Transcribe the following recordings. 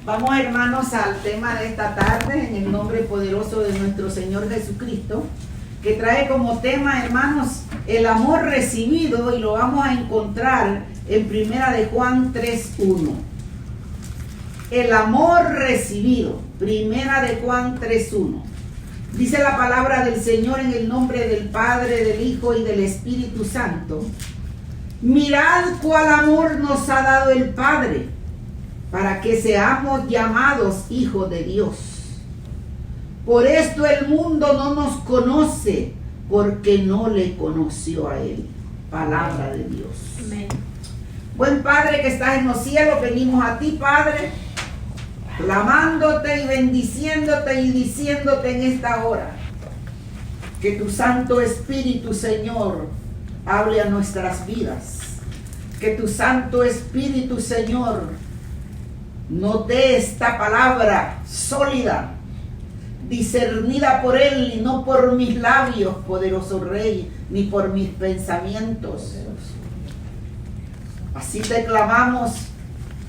Vamos, hermanos, al tema de esta tarde, en el nombre poderoso de nuestro Señor Jesucristo, que trae como tema, hermanos, el amor recibido, y lo vamos a encontrar en Primera de Juan 3:1. El amor recibido, Primera de Juan 3:1. Dice la palabra del Señor en el nombre del Padre, del Hijo y del Espíritu Santo. Mirad cuál amor nos ha dado el Padre, para que seamos llamados hijos de Dios. Por esto el mundo no nos conoce, porque no le conoció a Él. Palabra de Dios. Amén. Buen Padre que estás en los cielos, venimos a ti, Padre, clamándote y bendiciéndote y diciéndote en esta hora que tu Santo Espíritu, Señor, hable a nuestras vidas. Que tu Santo Espíritu, Señor, nos dé esta palabra sólida, discernida por Él y no por mis labios, poderoso Rey, ni por mis pensamientos. Así te clamamos,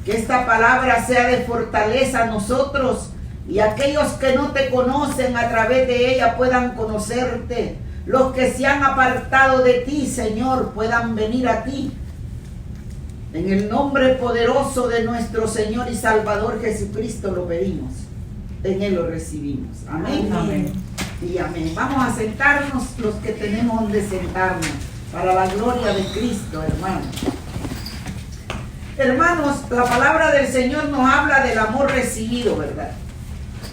que esta palabra sea de fortaleza a nosotros y aquellos que no te conocen a través de ella puedan conocerte. Los que se han apartado de ti, Señor, puedan venir a ti. En el nombre poderoso de nuestro Señor y Salvador Jesucristo lo pedimos. En Él lo recibimos. Amén. Amén. Y amén. Vamos a sentarnos los que tenemos donde sentarnos, para la gloria de Cristo, hermanos. Hermanos, la palabra del Señor nos habla del amor recibido, ¿verdad?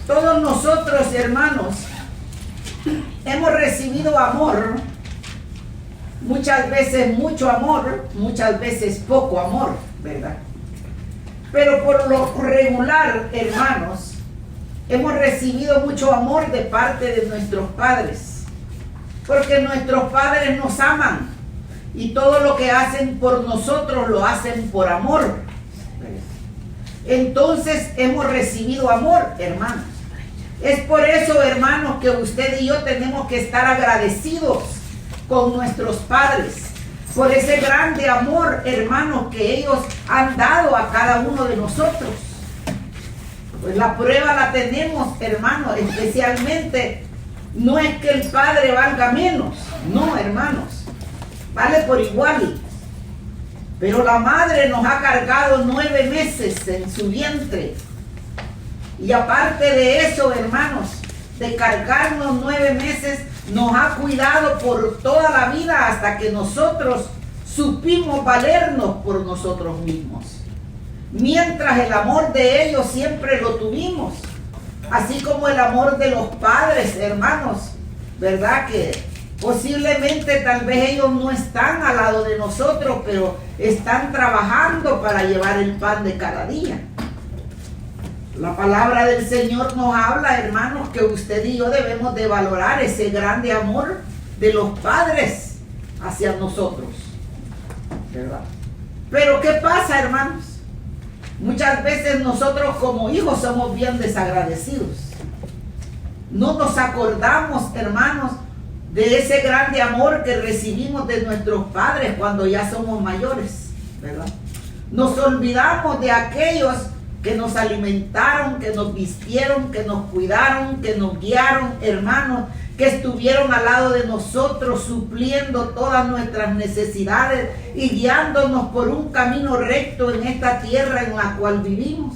Todos nosotros, hermanos, hemos recibido amor. Muchas veces mucho amor, muchas veces poco amor, ¿verdad? Pero por lo regular, hermanos, hemos recibido mucho amor de parte de nuestros padres, porque nuestros padres nos aman y todo lo que hacen por nosotros lo hacen por amor. Entonces hemos recibido amor, hermanos. Es por eso, hermanos, que usted y yo tenemos que estar agradecidos con nuestros padres, por ese grande amor, hermanos, que ellos han dado a cada uno de nosotros. Pues la prueba la tenemos, hermanos, especialmente, no es que el padre valga menos, no, hermanos, vale por igual. Pero la madre nos ha cargado 9 meses en su vientre. Y aparte de eso, hermanos, de cargarnos 9 meses, nos ha cuidado por toda la vida hasta que nosotros supimos valernos por nosotros mismos. Mientras el amor de ellos siempre lo tuvimos, así como el amor de los padres, hermanos, ¿verdad? Que posiblemente tal vez ellos no están al lado de nosotros, pero están trabajando para llevar el pan de cada día. La palabra del Señor nos habla, hermanos, que usted y yo debemos de valorar ese grande amor de los padres hacia nosotros, ¿verdad? Pero ¿qué pasa, hermanos? Muchas veces nosotros como hijos somos bien desagradecidos. No nos acordamos, hermanos, de ese grande amor que recibimos de nuestros padres cuando ya somos mayores, ¿verdad? Nos olvidamos de aquellos que nos alimentaron, que nos vistieron, que nos cuidaron, que nos guiaron, hermanos, que estuvieron al lado de nosotros supliendo todas nuestras necesidades y guiándonos por un camino recto en esta tierra en la cual vivimos.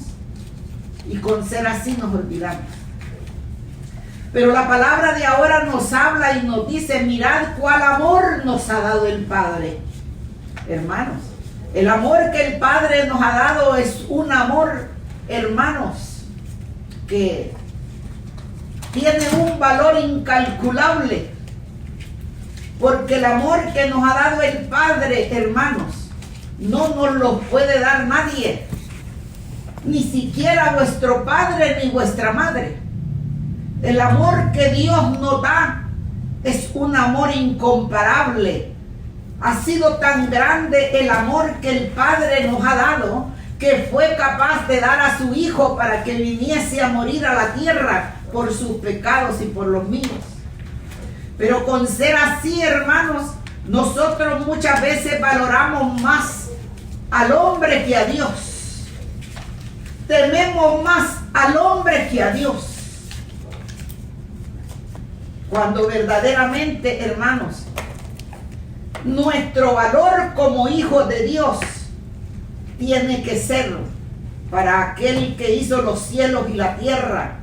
Y con ser así nos olvidamos. Pero la palabra de ahora nos habla y nos dice, mirad cuál amor nos ha dado el Padre. Hermanos, el amor que el Padre nos ha dado es un amor, hermanos, que tiene un valor incalculable, porque el amor que nos ha dado el Padre, hermanos, no nos lo puede dar nadie, ni siquiera vuestro padre ni vuestra madre. El amor que Dios nos da es un amor incomparable. Ha sido tan grande el amor que el Padre nos ha dado, que fue capaz de dar a su Hijo para que viniese a morir a la tierra por sus pecados y por los míos. Pero con ser así, hermanos, nosotros muchas veces valoramos más al hombre que a Dios. tememos más al hombre que a Dios. Cuando verdaderamente, hermanos, nuestro valor como hijos de Dios tiene que ser para aquel que hizo los cielos y la tierra,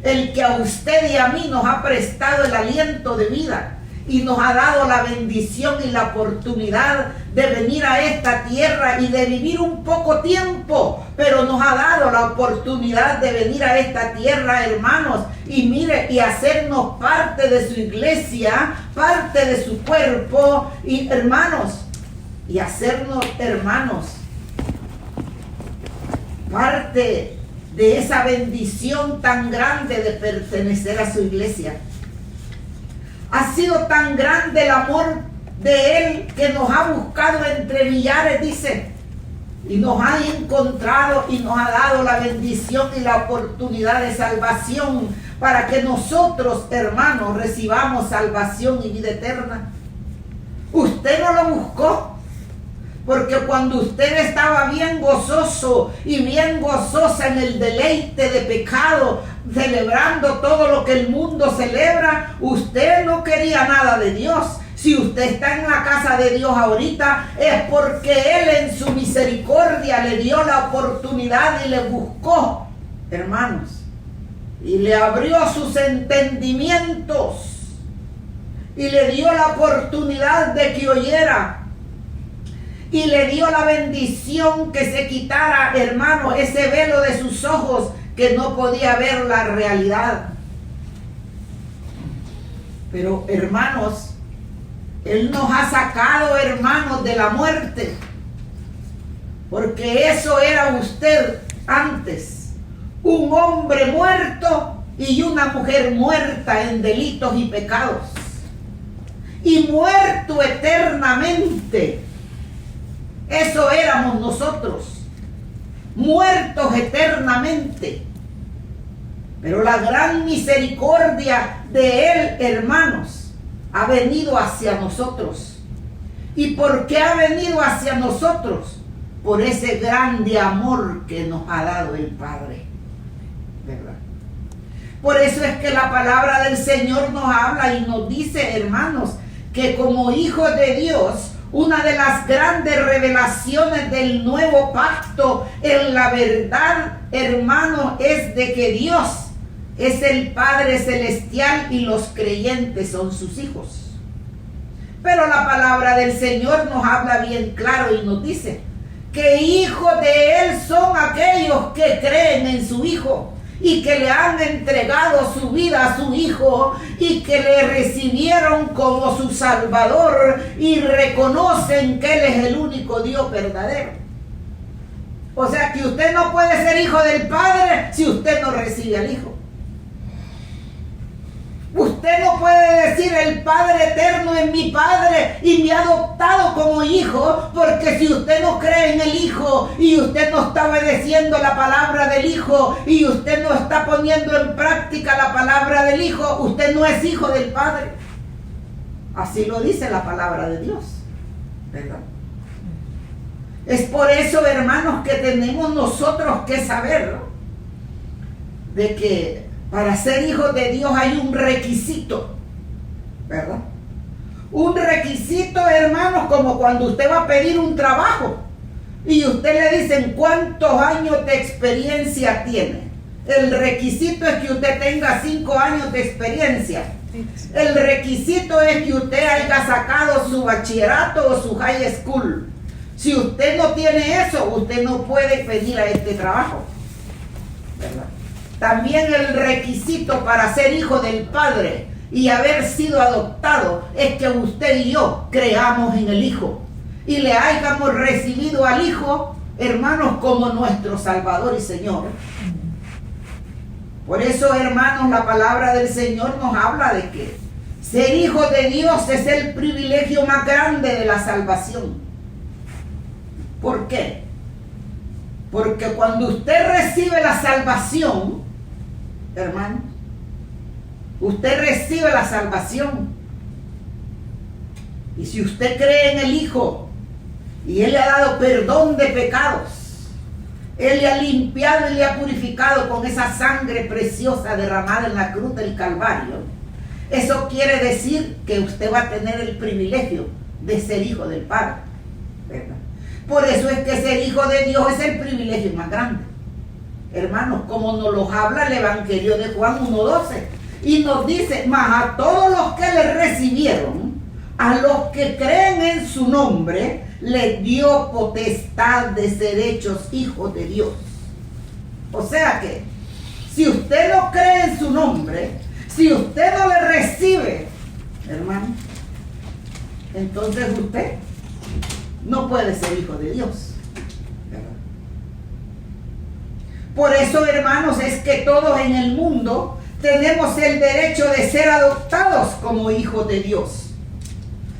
el que a usted y a mí nos ha prestado el aliento de vida y nos ha dado la bendición y la oportunidad de venir a esta tierra y de vivir un poco tiempo, pero nos ha dado la oportunidad de venir a esta tierra, hermanos, y mire, y hacernos parte de su iglesia, parte de su cuerpo, y hermanos, y hacernos, hermanos, parte de esa bendición tan grande de pertenecer a su iglesia. Ha sido tan grande el amor de Él que nos ha buscado entre millares, dice, y nos ha encontrado y nos ha dado la bendición y la oportunidad de salvación para que nosotros, hermanos, recibamos salvación y vida eterna. Usted no lo buscó, porque cuando usted estaba bien gozoso y bien gozosa en el deleite de pecado, celebrando todo lo que el mundo celebra, usted no quería nada de Dios. Si usted está en la casa de Dios ahorita, es porque Él en su misericordia le dio la oportunidad y le buscó, hermanos, y le abrió sus entendimientos y le dio la oportunidad de que oyera. Y le dio la bendición que se quitara, hermano, ese velo de sus ojos que no podía ver la realidad. Pero, hermanos, Él nos ha sacado, hermanos, de la muerte. Porque eso era usted antes. Un hombre muerto y una mujer muerta en delitos y pecados. Y muerto eternamente. Eso éramos nosotros, muertos eternamente. Pero la gran misericordia de Él, hermanos, ha venido hacia nosotros. ¿Y por qué ha venido hacia nosotros? Por ese grande amor que nos ha dado el Padre, ¿verdad? Por eso es que la palabra del Señor nos habla y nos dice, hermanos, que como hijos de Dios, una de las grandes revelaciones del nuevo pacto en la verdad, hermano, es de que Dios es el Padre Celestial y los creyentes son sus hijos. Pero la palabra del Señor nos habla bien claro y nos dice que hijos de Él son aquellos que creen en su Hijo y que le han entregado su vida a su Hijo y que le recibieron como su Salvador y reconocen que Él es el único Dios verdadero. O sea que usted no puede ser hijo del Padre si usted no recibe al Hijo. Usted no puede decir el Padre eterno es mi Padre y me ha adoptado como hijo, porque si usted no cree en el Hijo y usted no está obedeciendo la palabra del Hijo y usted no está poniendo en práctica la palabra del Hijo, usted no es hijo del Padre. Así lo dice la palabra de Dios, ¿verdad? Es por eso, hermanos, que tenemos nosotros que saber, ¿no?, de que para ser hijos de Dios hay un requisito, ¿verdad? Un requisito, hermanos, como cuando usted va a pedir un trabajo y usted le dicen cuántos años de experiencia tiene. El requisito es que usted tenga 5 años de experiencia. El requisito es que usted haya sacado su bachillerato o su high school. Si usted no tiene eso, usted no puede pedir a este trabajo, ¿verdad? También el requisito para ser hijo del Padre y haber sido adoptado es que usted y yo creamos en el Hijo y le hayamos recibido al Hijo, hermanos, como nuestro Salvador y Señor. Por eso, hermanos, la palabra del Señor nos habla de que ser hijo de Dios es el privilegio más grande de la salvación. ¿Por qué? Porque cuando usted recibe la salvación, hermano, usted recibe la salvación. Y si usted cree en el Hijo y Él le ha dado perdón de pecados Él le ha limpiado y le ha purificado con esa sangre preciosa derramada en la cruz del Calvario. Eso quiere decir que usted va a tener el privilegio de ser hijo del Padre, ¿verdad? Por eso es que ser hijo de Dios es el privilegio más grande. Hermanos, como nos los habla el Evangelio de Juan 1:12, y nos dice: mas a todos los que le recibieron, a los que creen en su nombre, les dio potestad de ser hechos hijos de Dios. O sea que, si usted no cree en su nombre, si usted no le recibe, hermano, entonces usted no puede ser hijo de Dios, ¿verdad? Por eso, hermanos, es que todos en el mundo tenemos el derecho de ser adoptados como hijos de Dios,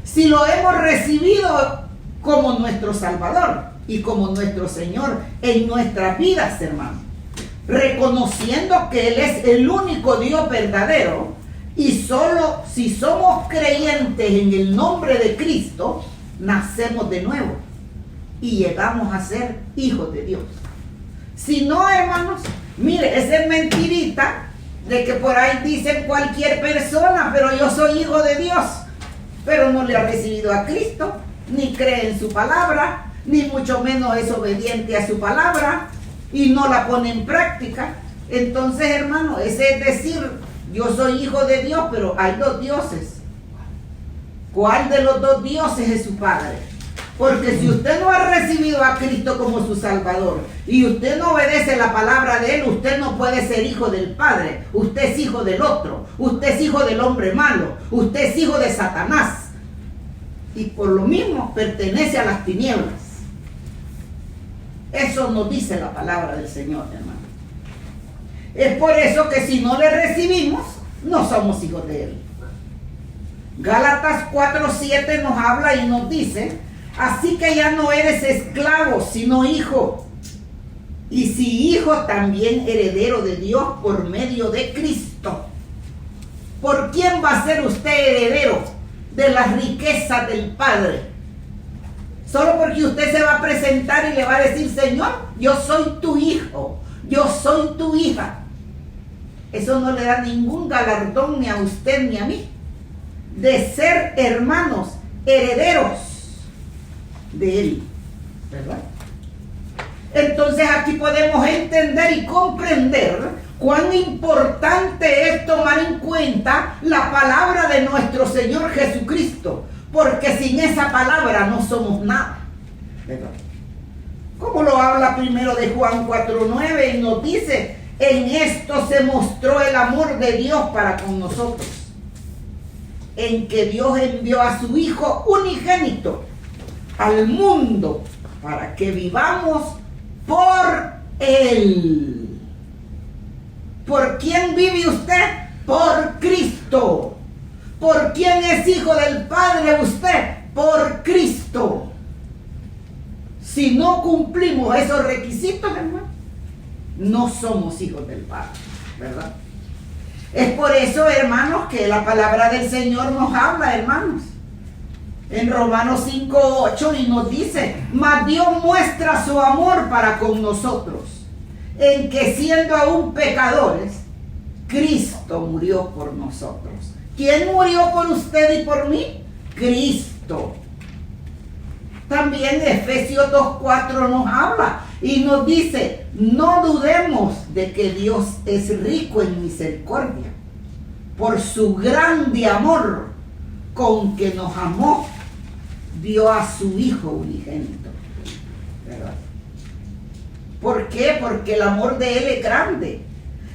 si lo hemos recibido como nuestro Salvador y como nuestro Señor en nuestras vidas, hermanos, reconociendo que Él es el único Dios verdadero, y solo si somos creyentes en el nombre de Cristo, nacemos de nuevo y llegamos a ser hijos de Dios. Si no, hermanos, mire, esa es mentirita de que por ahí dicen cualquier persona: pero yo soy hijo de Dios, pero no le ha recibido a Cristo, ni cree en su palabra, ni mucho menos es obediente a su palabra, y no la pone en práctica. Entonces, hermano, ese es decir: yo soy hijo de Dios, pero hay dos dioses. ¿Cuál de los dos dioses es su Padre? Porque si usted no ha recibido a Cristo como su Salvador y usted no obedece la palabra de Él, usted no puede ser hijo del Padre. Usted es hijo del otro. Usted es hijo del hombre malo. Usted es hijo de Satanás. Y por lo mismo pertenece a las tinieblas. Eso nos dice la palabra del Señor, hermano. Es por eso que si no le recibimos, no somos hijos de Él. Gálatas 4:7 nos habla y nos dice: así que ya no eres esclavo, sino hijo. Y si hijo, también heredero de Dios por medio de Cristo. ¿Por quién va a ser usted heredero de las riquezas del Padre? Solo porque usted se va a presentar y le va a decir: Señor, yo soy tu hijo, yo soy tu hija. Eso no le da ningún galardón ni a usted ni a mí de ser, hermanos, herederos de Él, ¿verdad? Entonces aquí podemos entender y comprender cuán importante es tomar en cuenta la palabra de nuestro Señor Jesucristo, porque sin esa palabra no somos nada, ¿verdad? Como lo habla primero de Juan 4:9 y nos dice: en esto se mostró el amor de Dios para con nosotros, en que Dios envió a su Hijo unigénito al mundo para que vivamos por Él. ¿Por quién vive usted? Por Cristo. ¿Por quién es hijo del Padre usted? Por Cristo. Si no cumplimos esos requisitos, hermano, no somos hijos del Padre, ¿verdad? Es por eso, hermanos, que la palabra del Señor nos habla, hermanos, en Romanos 5:8, y nos dice: mas Dios muestra su amor para con nosotros, en que siendo aún pecadores, Cristo murió por nosotros. ¿Quién murió por usted y por mí? Cristo. También Efesios 2:4 nos habla y nos dice: no dudemos de que Dios es rico en misericordia, por su grande amor con que nos amó, dio a su Hijo unigénito, ¿verdad? ¿Por qué? Porque el amor de Él es grande.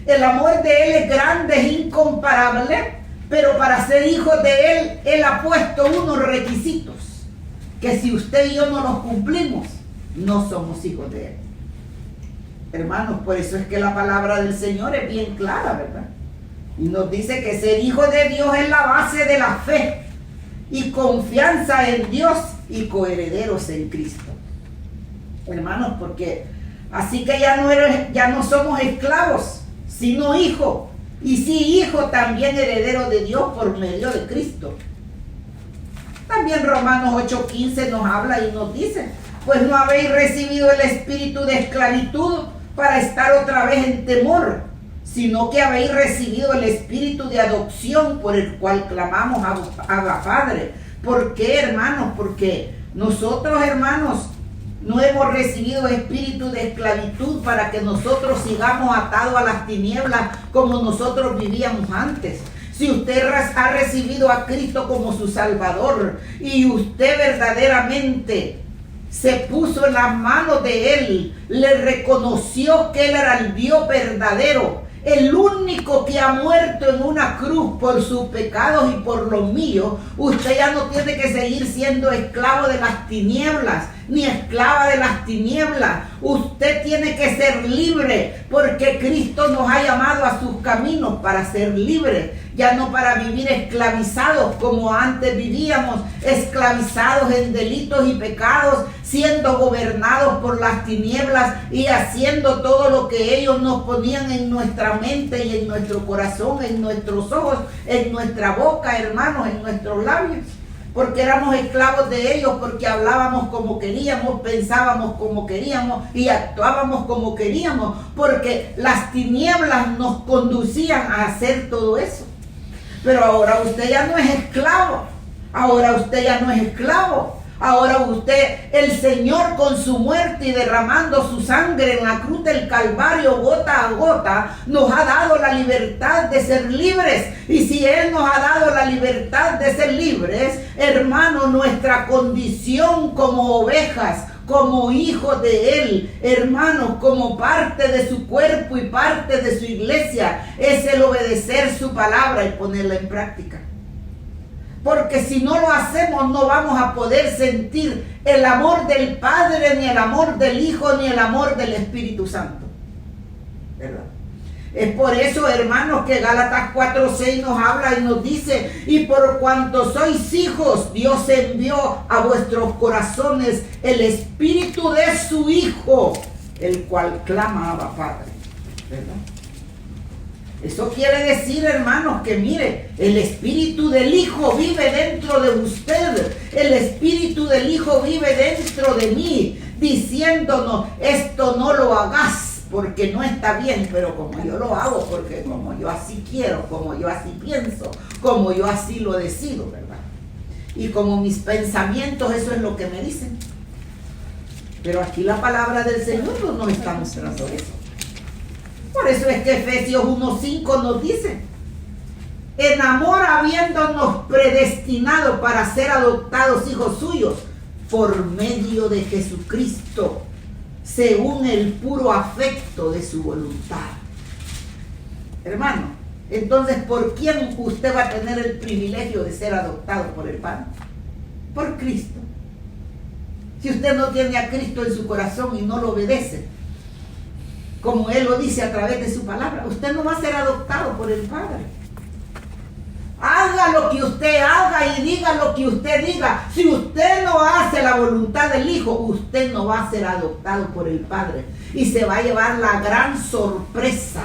El amor de Él es grande, es incomparable, pero para ser hijos de Él, Él ha puesto unos requisitos que si usted y yo no los cumplimos, no somos hijos de Él. Hermanos, por eso es que la palabra del Señor es bien clara, ¿verdad? Y nos dice que ser hijo de Dios es la base de la fe y confianza en Dios y coherederos en Cristo. Hermanos, porque así que ya no somos esclavos, sino hijos. Y si hijo, también heredero de Dios por medio de Cristo. También Romanos 8:15 nos habla y nos dice: pues no habéis recibido el espíritu de esclavitud para estar otra vez en temor, sino que habéis recibido el espíritu de adopción por el cual clamamos Abba Padre. ¿Por qué, hermanos? Porque nosotros, hermanos, no hemos recibido espíritu de esclavitud para que nosotros sigamos atados a las tinieblas como nosotros vivíamos antes. Si usted ha recibido a Cristo como su Salvador y usted verdaderamente se puso en las manos de Él, le reconoció que Él era el Dios verdadero, el único que ha muerto en una cruz por sus pecados y por los míos, usted ya no tiene que seguir siendo esclavo de las tinieblas, ni esclava de las tinieblas. Usted tiene que ser libre, porque Cristo nos ha llamado a sus caminos para ser libres, ya no para vivir esclavizados como antes vivíamos, esclavizados en delitos y pecados, siendo gobernados por las tinieblas y haciendo todo lo que ellos nos ponían en nuestra mente y en nuestro corazón, en nuestros ojos, en nuestra boca, hermanos, en nuestros labios. Porque éramos esclavos de ellos, porque hablábamos como queríamos, pensábamos como queríamos y actuábamos como queríamos, porque las tinieblas nos conducían a hacer todo eso. Pero ahora usted ya no es esclavo, ahora usted ya no es esclavo. Ahora usted, el Señor con su muerte y derramando su sangre en la cruz del Calvario gota a gota, nos ha dado la libertad de ser libres. Y si Él nos ha dado la libertad de ser libres, hermano, nuestra condición como ovejas, como hijos de Él, hermanos, como parte de su cuerpo y parte de su iglesia, es el obedecer su palabra y ponerla en práctica. Porque si no lo hacemos, no vamos a poder sentir el amor del Padre, ni el amor del Hijo, ni el amor del Espíritu Santo, ¿verdad? Es por eso, hermanos, que Gálatas 4:6 nos habla y nos dice: y por cuanto sois hijos, Dios envió a vuestros corazones el Espíritu de su Hijo, el cual clama Abba Padre, ¿verdad? Eso quiere decir, hermanos, que mire, el Espíritu del Hijo vive dentro de usted. El Espíritu del Hijo vive dentro de mí, diciéndonos: esto no lo hagas porque no está bien, pero como yo lo hago, porque como yo así quiero, como yo así pienso, como yo así lo decido, ¿verdad? Y como mis pensamientos, eso es lo que me dicen. Pero aquí la palabra del Señor no nos está mostrando eso. Por eso es que Efesios 1:5 nos dice: en amor habiéndonos predestinado para ser adoptados hijos suyos por medio de Jesucristo, según el puro afecto de su voluntad. Hermano, entonces, ¿por quién usted va a tener el privilegio de ser adoptado por el Padre? Por Cristo. Si usted no tiene a Cristo en su corazón y no lo obedece, como Él lo dice a través de su palabra, usted no va a ser adoptado por el Padre. Haga lo que usted haga y diga lo que usted diga. Si usted no hace la voluntad del Hijo, usted no va a ser adoptado por el Padre. Y se va a llevar la gran sorpresa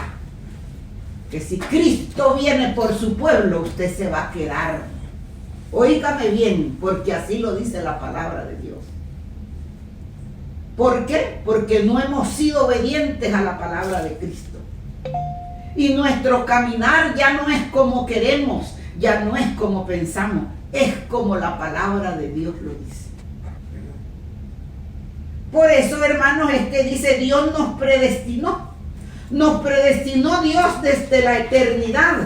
que si Cristo viene por su pueblo, usted se va a quedar. Óigame bien, porque así lo dice la palabra de Dios. ¿Por qué? Porque no hemos sido obedientes a la palabra de Cristo. Y nuestro caminar ya no es como queremos, ya no es como pensamos, es como la palabra de Dios lo dice. Por eso, hermanos, es que dice: Dios nos predestinó. Nos predestinó Dios desde la eternidad.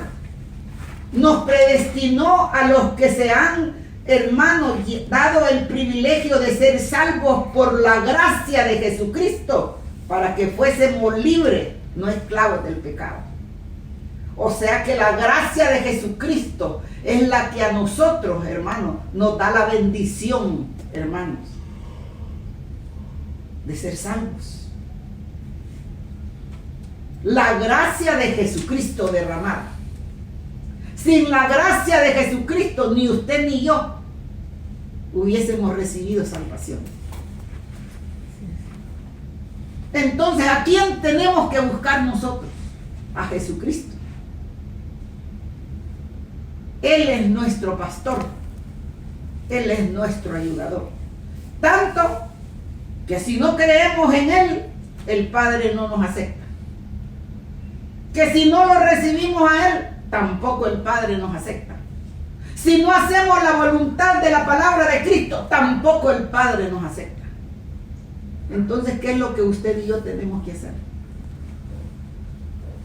Nos predestinó a los que se han, hermanos, dado el privilegio de ser salvos por la gracia de Jesucristo, para que fuésemos libres, no esclavos del pecado. O sea que la gracia de Jesucristo es la que a nosotros, hermanos, nos da la bendición, hermanos, de ser salvos. La gracia de Jesucristo derramada. Sin la gracia de Jesucristo, ni usted ni yo hubiésemos recibido salvación. Entonces, ¿a quién tenemos que buscar nosotros? A Jesucristo. Él es nuestro pastor. Él es nuestro ayudador. Tanto que si no creemos en Él, el Padre no nos acepta. Que si no lo recibimos a Él, tampoco el Padre nos acepta. Si no hacemos la voluntad de la palabra de Cristo, tampoco el Padre nos acepta. Entonces, ¿qué es lo que usted y yo tenemos que hacer?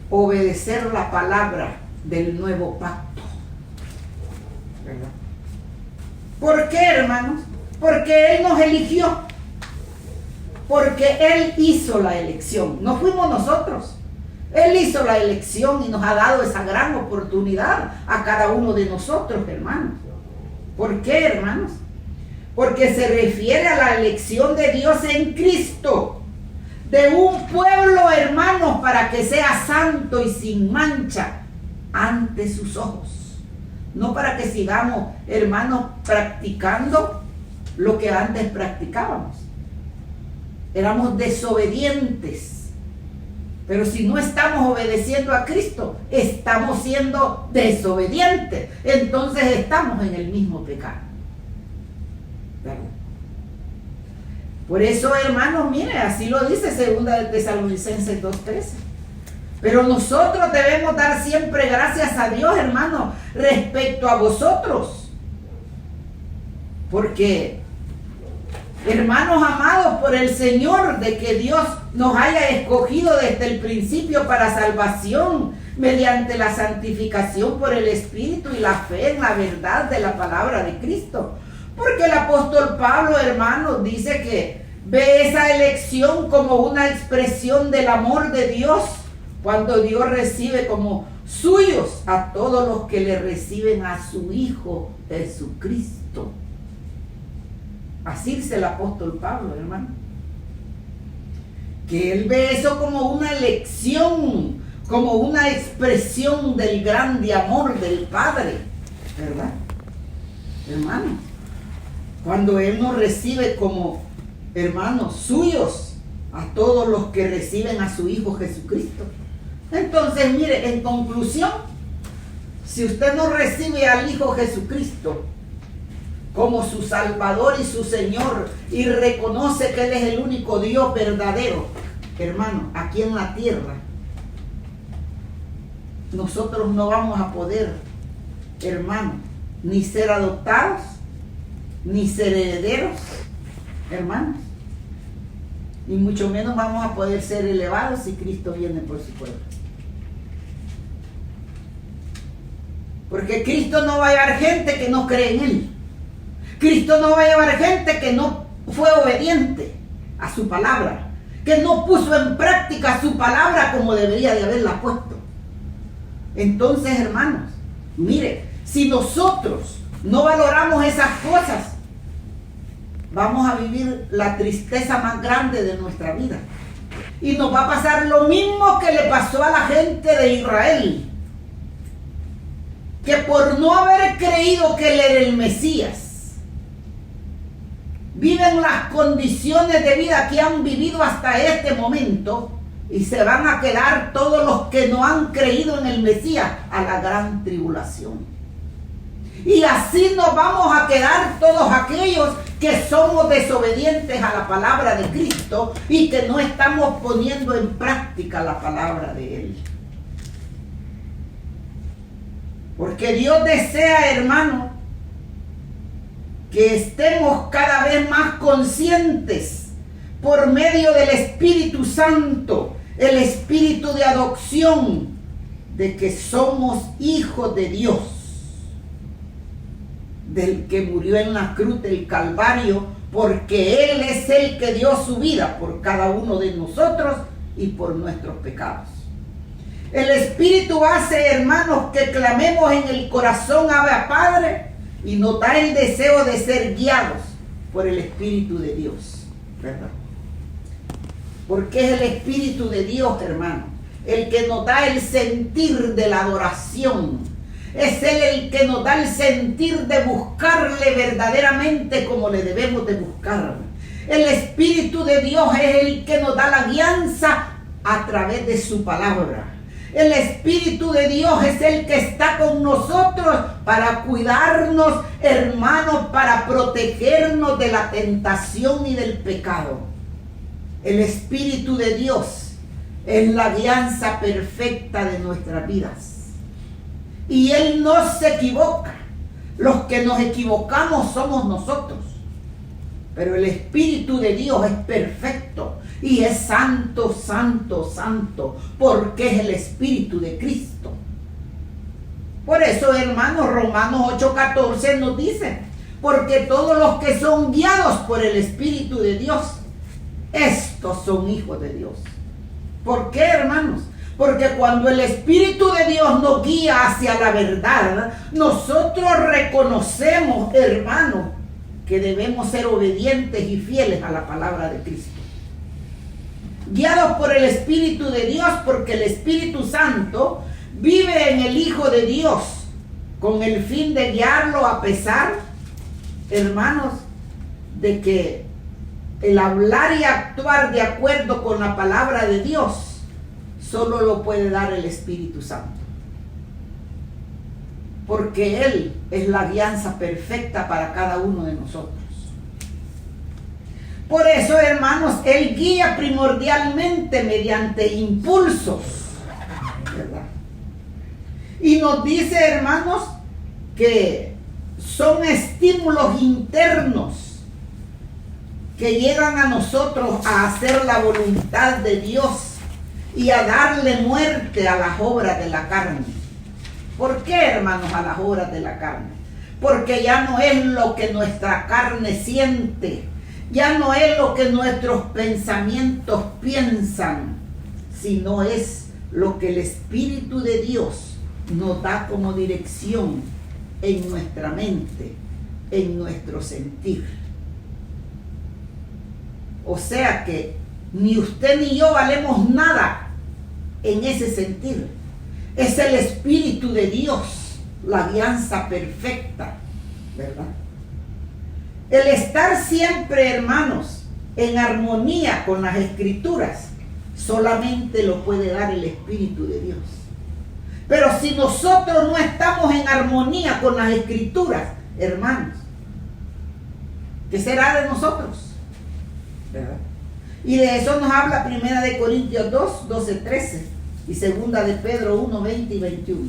Obedecer la palabra del nuevo pacto. ¿Verdad? ¿Por qué, hermanos? Porque Él nos eligió. Porque Él hizo la elección. No fuimos nosotros. Él hizo la elección y nos ha dado esa gran oportunidad a cada uno de nosotros, hermanos. ¿Por qué, hermanos? Porque se refiere a la elección de Dios en Cristo, de un pueblo, hermanos, para que sea santo y sin mancha ante sus ojos. No para que sigamos, hermanos, practicando lo que antes practicábamos. Éramos desobedientes. Pero si no estamos obedeciendo a Cristo, estamos siendo desobedientes. Entonces estamos en el mismo pecado. ¿Verdad? Por eso, hermanos, mire, así lo dice 2 de Tesalonicenses 2:13. Pero nosotros debemos dar siempre gracias a Dios, hermanos, respecto a vosotros. Porque, hermanos amados por el Señor, de que Dios nos haya escogido desde el principio para salvación mediante la santificación por el Espíritu y la fe en la verdad de la palabra de Cristo. Porque el apóstol Pablo, hermanos, dice que ve esa elección como una expresión del amor de Dios, cuando Dios recibe como suyos a todos los que le reciben a su Hijo Jesucristo. Así dice el apóstol Pablo, hermano. Que él ve eso como una elección, como una expresión del grande amor del Padre, ¿verdad? Hermano, cuando Él nos recibe como hermanos suyos a todos los que reciben a su Hijo Jesucristo. Entonces, mire, en conclusión, si usted no recibe al Hijo Jesucristo como su Salvador y su Señor, y reconoce que Él es el único Dios verdadero, hermano, aquí en la tierra, nosotros no vamos a poder, hermano, ni ser adoptados, ni ser herederos, hermanos, y mucho menos vamos a poder ser elevados si Cristo viene por su pueblo. Porque Cristo no va a llevar gente que no cree en Él. Cristo no va a llevar gente que no fue obediente a su palabra, que no puso en práctica su palabra como debería de haberla puesto. Entonces, hermanos, mire, si nosotros no valoramos esas cosas, vamos a vivir la tristeza más grande de nuestra vida. Y nos va a pasar lo mismo que le pasó a la gente de Israel, que por no haber creído que Él era el Mesías, viven las condiciones de vida que han vivido hasta este momento, y se van a quedar todos los que no han creído en el Mesías a la gran tribulación. Y así nos vamos a quedar todos aquellos que somos desobedientes a la palabra de Cristo y que no estamos poniendo en práctica la palabra de Él. Porque Dios desea, hermano, que estemos cada vez más conscientes por medio del Espíritu Santo, el Espíritu de adopción, de que somos hijos de Dios, del que murió en la cruz del Calvario, porque Él es el que dio su vida por cada uno de nosotros y por nuestros pecados. El Espíritu hace, hermanos, que clamemos en el corazón Abba Padre, y nos da el deseo de ser guiados por el Espíritu de Dios, ¿verdad? Porque es el Espíritu de Dios, hermano, el que nos da el sentir de la adoración. Es Él el que nos da el sentir de buscarle verdaderamente como le debemos de buscar. El Espíritu de Dios es el que nos da la guianza a través de su palabra. El Espíritu de Dios es el que está con nosotros para cuidarnos, hermanos, para protegernos de la tentación y del pecado. El Espíritu de Dios es la guianza perfecta de nuestras vidas. Y Él no se equivoca. Los que nos equivocamos somos nosotros. Pero el Espíritu de Dios es perfecto y es santo, santo, santo, porque es el Espíritu de Cristo. Por eso, hermanos, Romanos 8:14 nos dice, porque todos los que son guiados por el Espíritu de Dios, estos son hijos de Dios. ¿Por qué, hermanos? Porque cuando el Espíritu de Dios nos guía hacia la verdad, nosotros reconocemos, hermanos, que debemos ser obedientes y fieles a la palabra de Cristo. Guiados por el Espíritu de Dios, porque el Espíritu Santo vive en el Hijo de Dios, con el fin de guiarlo a pesar, hermanos, de que el hablar y actuar de acuerdo con la palabra de Dios solo lo puede dar el Espíritu Santo. Porque Él es la guianza perfecta para cada uno de nosotros. Por eso, hermanos, Él guía primordialmente mediante impulsos, ¿verdad? Y nos dice, hermanos, que son estímulos internos que llegan a nosotros a hacer la voluntad de Dios y a darle muerte a las obras de la carne. ¿Por qué, hermanos, a las obras de la carne? Porque ya no es lo que nuestra carne siente, ya no es lo que nuestros pensamientos piensan, sino es lo que el Espíritu de Dios nos da como dirección en nuestra mente, en nuestro sentir. O sea que ni usted ni yo valemos nada en ese sentir. Es el Espíritu de Dios, la guianza perfecta, ¿verdad? El estar siempre, hermanos, en armonía con las Escrituras, solamente lo puede dar el Espíritu de Dios. Pero si nosotros no estamos en armonía con las Escrituras, hermanos, ¿qué será de nosotros? ¿Verdad? Y de eso nos habla 1 Corintios 2, 12, 13 y 2 de Pedro 1, 20 y 21.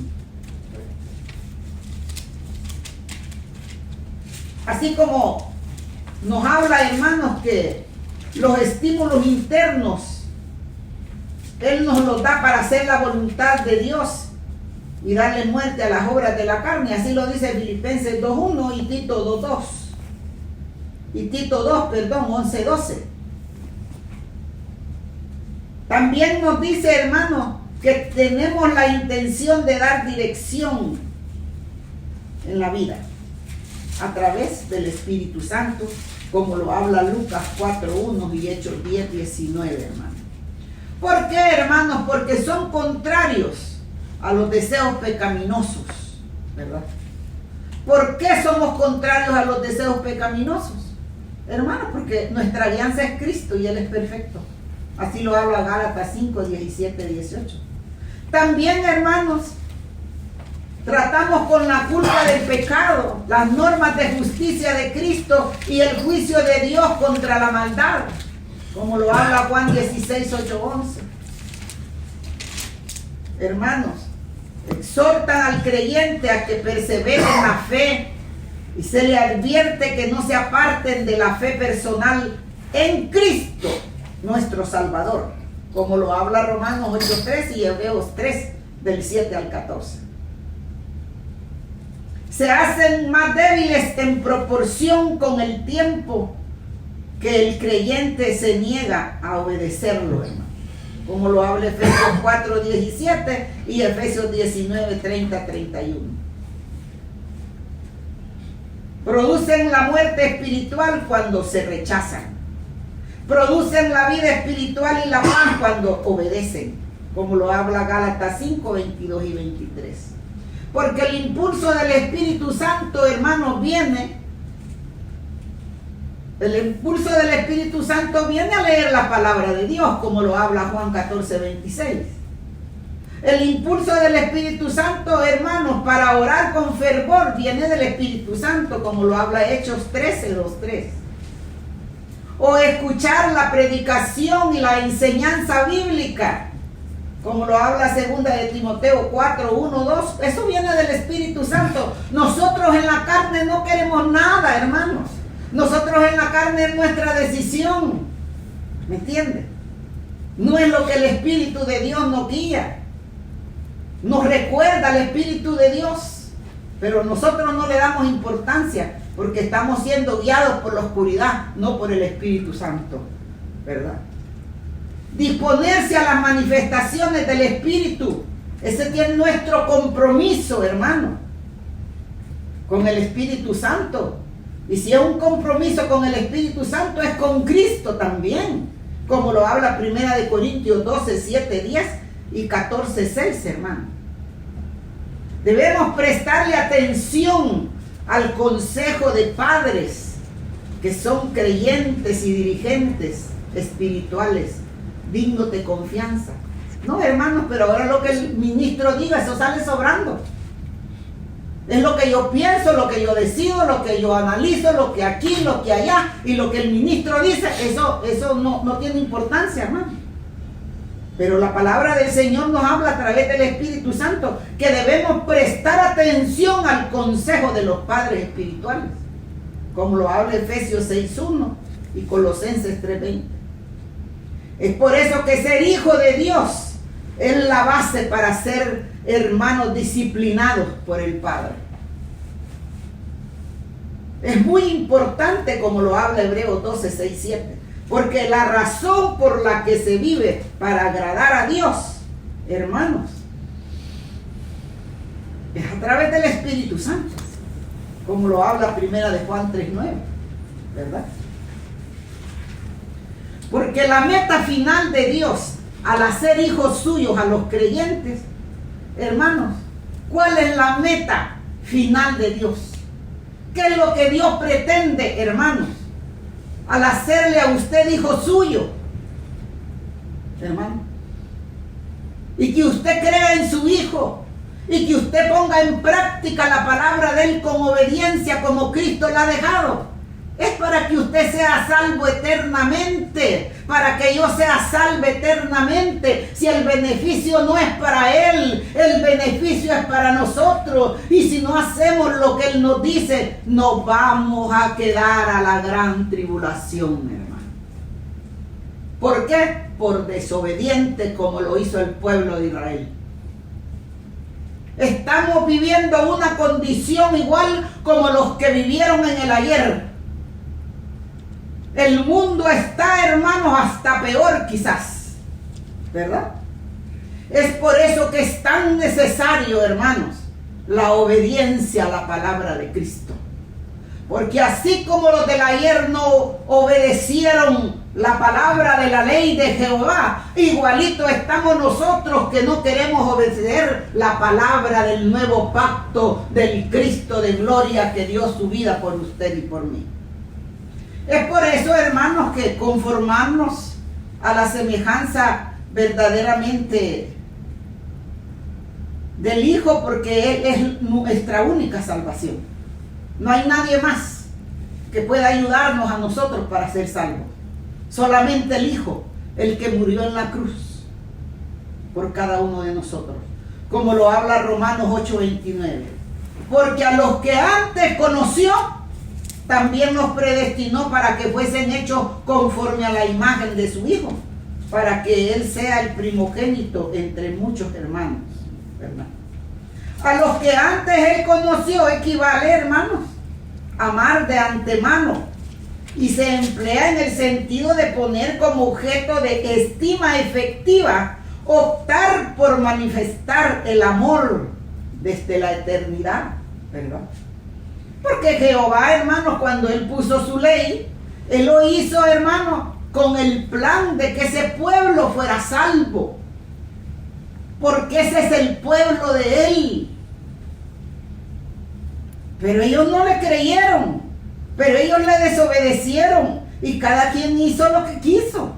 Así como nos habla, hermanos, que los estímulos internos Él nos los da para hacer la voluntad de Dios y darle muerte a las obras de la carne. Así lo dice Filipenses 2.1 y Tito 2.2. Y Tito 11.12. También nos dice, hermano, que tenemos la intención de dar dirección en la vida a través del Espíritu Santo, como lo habla Lucas 4.1 y Hechos 10.19, hermano. ¿Por qué, hermanos? Porque son contrarios a los deseos pecaminosos, ¿verdad? ¿Por qué somos contrarios a los deseos pecaminosos? Hermanos, porque nuestra alianza es Cristo y Él es perfecto. Así lo habla Gálatas 5, 17, 18. También, hermanos, tratamos con la culpa del pecado, las normas de justicia de Cristo y el juicio de Dios contra la maldad, como lo habla Juan 16, 8, 11. Hermanos, exhortan al creyente a que persevere en la fe y se le advierte que no se aparten de la fe personal en Cristo, nuestro Salvador, como lo habla Romanos 8.3 y Hebreos 3, del 7 al 14. Se hacen más débiles en proporción con el tiempo que el creyente se niega a obedecerlo, hermano, como lo habla Efesios 4.17 y Efesios 19.30, 31. Producen la muerte espiritual cuando se rechazan. Producen la vida espiritual y la paz cuando obedecen, como lo habla Gálatas 5, 22 y 23. Porque el impulso del Espíritu Santo, hermanos, el impulso del Espíritu Santo viene a leer la palabra de Dios, como lo habla Juan 14, 26. El impulso del Espíritu Santo, hermanos, para orar con fervor viene del Espíritu Santo, como lo habla Hechos 13, 2, 3. O o escuchar la predicación y la enseñanza bíblica, como lo habla 2 de Timoteo 4, 1, 2, eso viene del Espíritu Santo. Nosotros en la carne no queremos nada, hermanos. Nosotros en la carne es nuestra decisión. ¿Me entiende? No es lo que el Espíritu de Dios nos guía. Nos recuerda el Espíritu de Dios, pero nosotros no le damos importancia porque estamos siendo guiados por la oscuridad, no por el Espíritu Santo, ¿verdad? Disponerse a las manifestaciones del Espíritu, ese tiene nuestro compromiso, hermano, con el Espíritu Santo. Y si es un compromiso con el Espíritu Santo, es con Cristo también, como lo habla 1 de Corintios 12, 7, 10 y 14, 6, hermano. Debemos prestarle atención al consejo de padres que son creyentes y dirigentes espirituales, dignos de confianza. No, hermanos, pero ahora lo que el ministro diga, eso sale sobrando. Es lo que yo pienso, lo que yo decido, lo que yo analizo, lo que aquí, lo que allá, y lo que el ministro dice, eso no tiene importancia, hermano. Pero la palabra del Señor nos habla a través del Espíritu Santo que debemos prestar atención al consejo de los padres espirituales, como lo habla Efesios 6:1 y Colosenses 3:20. Es por eso que ser hijo de Dios es la base para ser hermanos disciplinados por el Padre. Es muy importante, como lo habla Hebreos 12, 6, 7, porque la razón por la que se vive para agradar a Dios, hermanos, es a través del Espíritu Santo, como lo habla 1 de Juan 3:9, ¿verdad? Porque la meta final de Dios al hacer hijos suyos a los creyentes, hermanos, ¿cuál es la meta final de Dios? ¿Qué es lo que Dios pretende, hermanos, al hacerle a usted hijo suyo, hermano? Y que usted crea en su Hijo y que usted ponga en práctica la palabra de Él con obediencia como Cristo la ha dejado. Es para que usted sea salvo eternamente, para que yo sea salvo eternamente. Si el beneficio no es para Él, el beneficio es para nosotros. Y si no hacemos lo que Él nos dice, nos vamos a quedar a la gran tribulación, hermano. ¿Por qué? Por desobediente como lo hizo el pueblo de Israel. Estamos viviendo una condición igual como los que vivieron en el ayer. El mundo está, hermanos, hasta peor quizás, ¿verdad? Es por eso que es tan necesario, hermanos, la obediencia a la palabra de Cristo. Porque así como los del ayer no obedecieron la palabra de la ley de Jehová, igualito estamos nosotros que no queremos obedecer la palabra del nuevo pacto del Cristo de gloria que dio su vida por usted y por mí. Es por eso, hermanos, que conformarnos a la semejanza verdaderamente del Hijo, porque Él es nuestra única salvación. No hay nadie más que pueda ayudarnos a nosotros para ser salvos. Solamente el Hijo, el que murió en la cruz por cada uno de nosotros. Como lo habla Romanos 8:29. Porque a los que antes conoció, también nos predestinó para que fuesen hechos conforme a la imagen de su Hijo, para que Él sea el primogénito entre muchos hermanos, ¿verdad? A los que antes Él conoció equivale, hermanos, amar de antemano, y se emplea en el sentido de poner como objeto de estima efectiva, optar por manifestar el amor desde la eternidad, ¿verdad? Porque Jehová, hermanos, cuando Él puso su ley, Él lo hizo, hermanos, con el plan de que ese pueblo fuera salvo. Porque ese es el pueblo de Él. Pero ellos no le creyeron. Pero ellos le desobedecieron. Y cada quien hizo lo que quiso.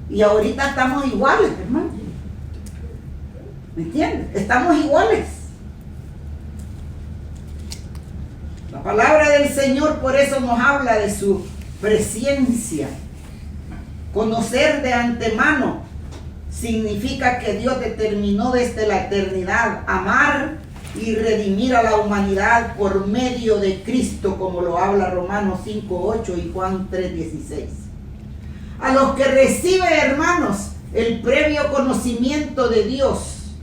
Y ahorita estamos iguales, hermano. ¿Me entiendes? Estamos iguales. La palabra del Señor por eso nos habla de su presciencia. Conocer de antemano significa que Dios determinó desde la eternidad amar y redimir a la humanidad por medio de Cristo, como lo habla Romanos 5:8 y Juan 3:16. A los que reciben, hermanos, el previo conocimiento de Dios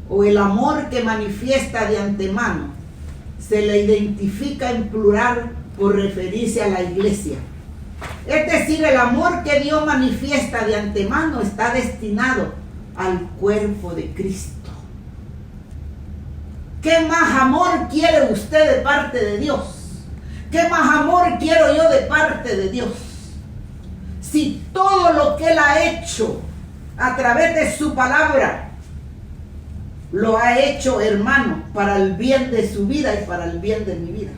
o el amor que manifiesta de antemano, se le identifica en plural por referirse a la iglesia. Es decir, el amor que Dios manifiesta de antemano está destinado al cuerpo de Cristo. ¿Qué más amor quiere usted de parte de Dios? ¿Qué más amor quiero yo de parte de Dios? Si todo lo que Él ha hecho a través de su palabra, lo ha hecho, hermano, para el bien de su vida y para el bien de mi vida.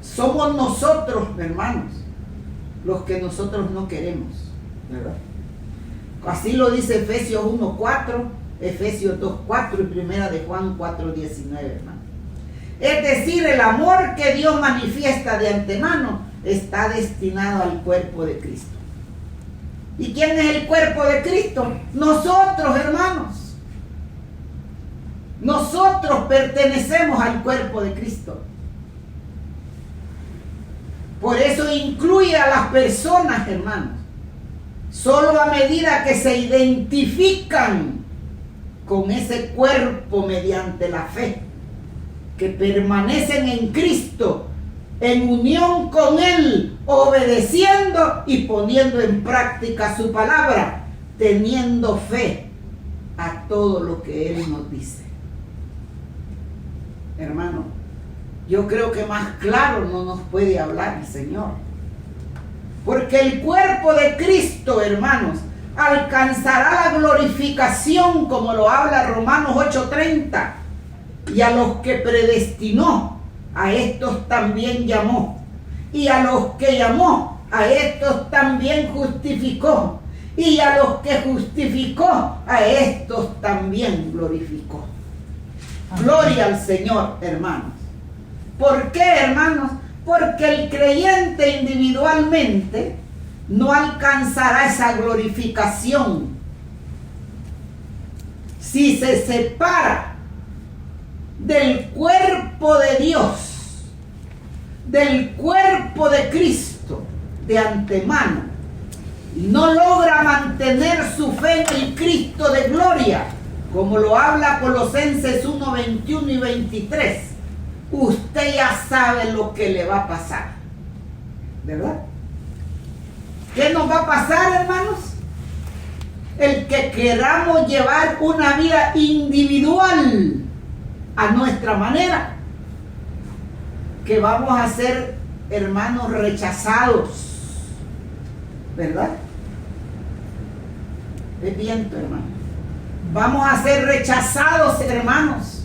Somos nosotros, hermanos, los que nosotros no queremos, ¿verdad? Así lo dice Efesios 1:4, Efesios 2:4 y primera de Juan 4:19, hermano. Es decir, el amor que Dios manifiesta de antemano está destinado al cuerpo de Cristo. ¿Y quién es el cuerpo de Cristo? Nosotros, hermanos. Nosotros pertenecemos al cuerpo de Cristo. Por eso incluye a las personas, hermanos, solo a medida que se identifican con ese cuerpo mediante la fe, que permanecen en Cristo, en unión con Él, obedeciendo y poniendo en práctica su palabra, teniendo fe a todo lo que Él nos dice. Hermano, yo creo que más claro no nos puede hablar el Señor. Porque el cuerpo de Cristo, hermanos, alcanzará la glorificación, como lo habla Romanos 8:30. Y a los que predestinó, a estos también llamó. Y a los que llamó, a estos también justificó. Y a los que justificó, a estos también glorificó. Gloria al Señor, hermanos. ¿Por qué, hermanos? Porque el creyente individualmente no alcanzará esa glorificación si se separa del cuerpo de Dios, del cuerpo de Cristo de antemano, y no logra mantener su fe en el Cristo de gloria, como lo habla Colosenses 1:21 y 23. Usted ya sabe lo que le va a pasar, ¿verdad? ¿Qué nos va a pasar, hermanos? El que queramos llevar una vida individual a nuestra manera, que vamos a ser, hermanos, rechazados, ¿verdad? Es viento, hermano. Vamos a ser rechazados, hermanos.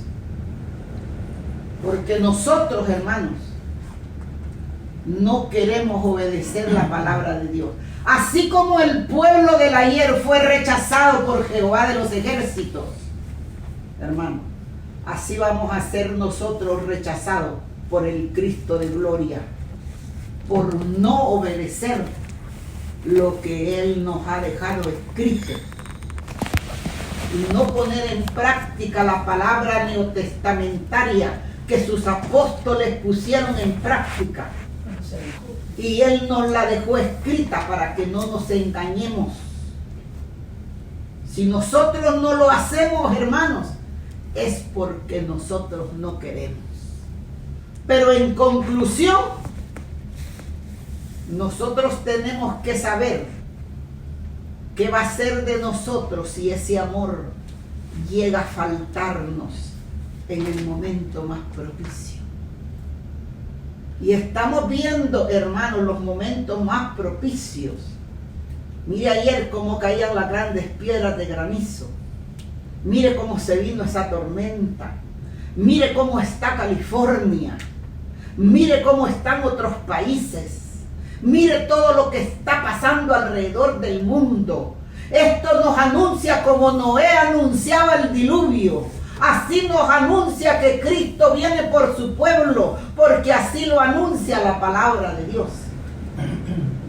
Porque nosotros, hermanos, no queremos obedecer la palabra de Dios. Así como el pueblo del ayer fue rechazado por Jehová de los ejércitos, hermano, así vamos a ser nosotros rechazados por el Cristo de gloria, por no obedecer lo que Él nos ha dejado escrito y no poner en práctica la palabra neotestamentaria que sus apóstoles pusieron en práctica, y Él nos la dejó escrita para que no nos engañemos. Si nosotros no lo hacemos, hermanos, es porque nosotros no queremos. Pero en conclusión, nosotros tenemos que saber qué va a ser de nosotros si ese amor llega a faltarnos en el momento más propicio. Y estamos viendo, hermanos, los momentos más propicios. Mire ayer cómo caían las grandes piedras de granizo. Mire cómo se vino esa tormenta. Mire cómo está California. Mire cómo están otros países. Mire todo lo que está pasando alrededor del mundo. Esto nos anuncia como Noé anunciaba el diluvio. Así nos anuncia que Cristo viene por su pueblo, porque así lo anuncia la palabra de Dios.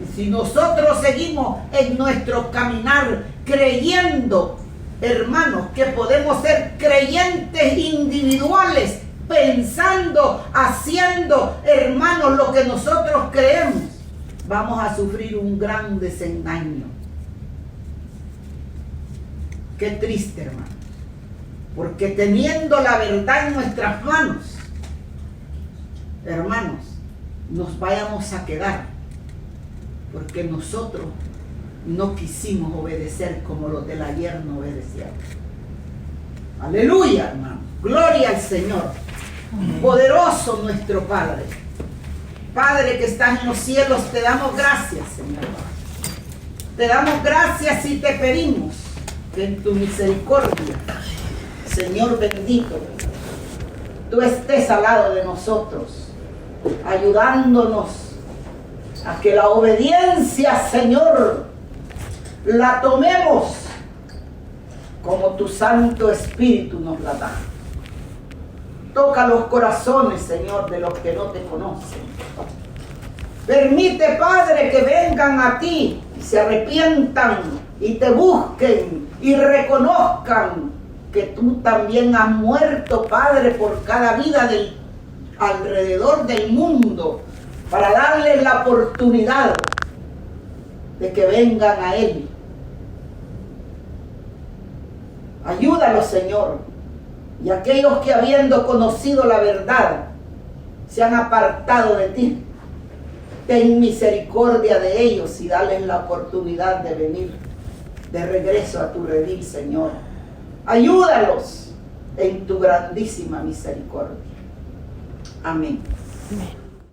Y si nosotros seguimos en nuestro caminar creyendo, hermanos, que podemos ser creyentes individuales, pensando, haciendo, hermanos, lo que nosotros creemos, vamos a sufrir un gran desengaño. Qué triste, hermano. Porque teniendo la verdad en nuestras manos, hermanos, nos vayamos a quedar. Porque nosotros no quisimos obedecer como los del ayer no obedecieron. Aleluya, hermano. Gloria al Señor. Poderoso nuestro Padre. Padre que estás en los cielos, te damos gracias, Señor. Te damos gracias y te pedimos que en tu misericordia, Señor bendito, tú estés al lado de nosotros, ayudándonos a que la obediencia, Señor, la tomemos como tu Santo Espíritu nos la da. Toca los corazones, Señor, de los que no te conocen. Permite, Padre, que vengan a ti y se arrepientan y te busquen y reconozcan que tú también has muerto, Padre, por cada vida alrededor del mundo, para darles la oportunidad de que vengan a Él. Ayúdalos, Señor. Y aquellos que habiendo conocido la verdad se han apartado de ti, ten misericordia de ellos y dales la oportunidad de venir de regreso a tu redil, Señor. Ayúdalos en tu grandísima misericordia. Amén. Amén.